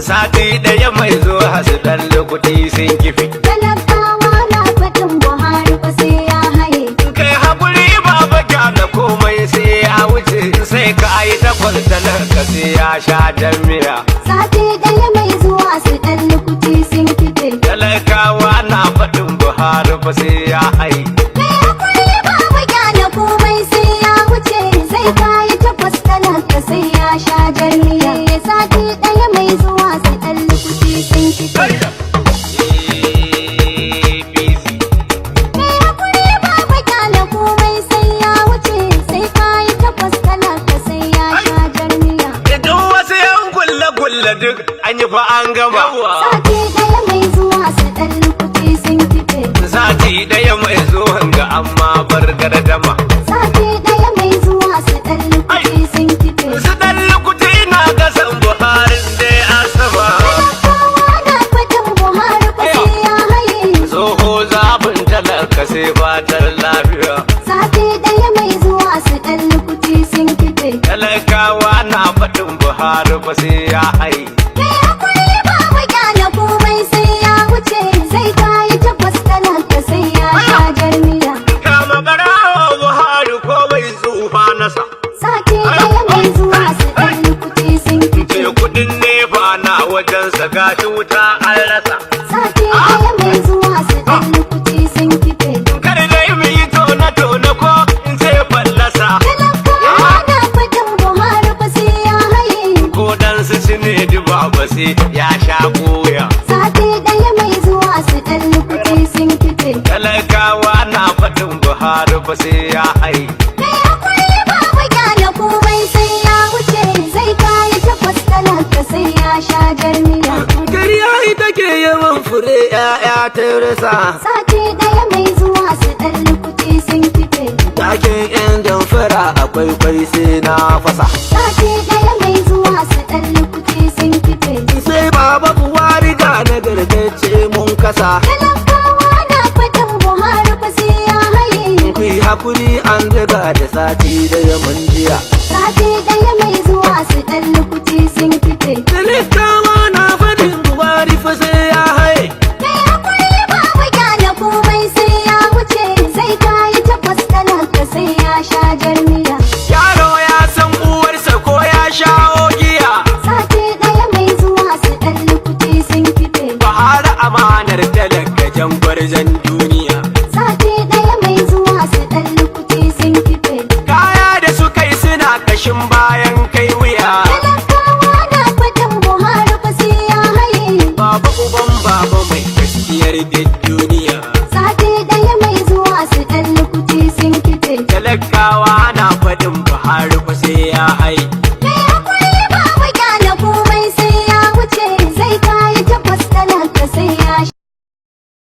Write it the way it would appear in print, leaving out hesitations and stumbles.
Sati ɗaya mai zuwa su ɗan lokuti sun kifi. Talakawa na faɗin Buhari fa sai ya haye. Kai haƙuri baba gyara komai sai ya wuce, sai ka yi takwas talaka sai ya sha jan miya. Sati ɗaya mai zuwa su ɗan lokuti sun kife. Talakawa na faɗin Buhari fa sai ya haye. Kai hakuri baba gyara komai sai ya wuce, sai ka yi takwas talaka sai ya sha jarmiya. Sati ɗaya mai zuwa su ɗan lokuti sun kife. Kai hakuri baba gyara komai sai ya wuce, sai ka yi takwas talaka sai ya sha jarmiya. Idan wasu yan kulle-kulle duk an yi fa an gama. Sati ɗaya mai zuwa su ɗan lokuti sun kife. Sati ɗaya mai zuwan ga amma bar gardama. Sati ɗaya mai zuwa su ɗan lokuti sun kife. Su ɗan lokuti na gasan Buhari dai a sama. Talakawa na faɗin Buhari fa sai ya haye. Tsoho zafin talaka sai fatar lafiya. Sati ɗaya mai zuwa su ɗan lokuti sun kife. Talakawa na faɗin Buhari fa sai ya haye. Kai hakuri baba gyara komai sai ya wuce, sai ka yi takwas talaka sai ya sha jarmiya. Kama ɓarawa Buhari ko bai tsufa nasa. Sati ɗaya mai zuwa su ɗan lokuti sun kife. Ce kuɗin nefa na wajensa gashi wuta an rasa. Sati ɗaya mai zuwa su ɗan lokuti sun kife. Kar dai mu yi tona-tona ko in ce fallasa. Talakawa na faɗin Buhari fa sai ya haye. Ko dan su ci ne duba ba sai ya sha goya. Sati ɗaya mai zuwa su ɗan lokuti sun kife. Talakawa na faɗin Buhari ba sai ya haye. Kai hakuri baba gyara komai sai ya wuce, sai ka yi takwas talaka sai ya sha jarmiya. Kariya ita ke yawan fure 'ya'ya ta rasa. Sati ɗaya mai zuwa su ɗan lokuti sun kife. Takin 'yan damfara akwai kwai sai na fasa. Sati ɗaya mai zuwa su ɗan lokuti sun kife. Sai baba Buhari ga na gargace mun kasa. Talakawa na faɗin Buhari fa sai ya haye. Ku yi hakuri an daga da sati da yaman jiya. Sati ɗaya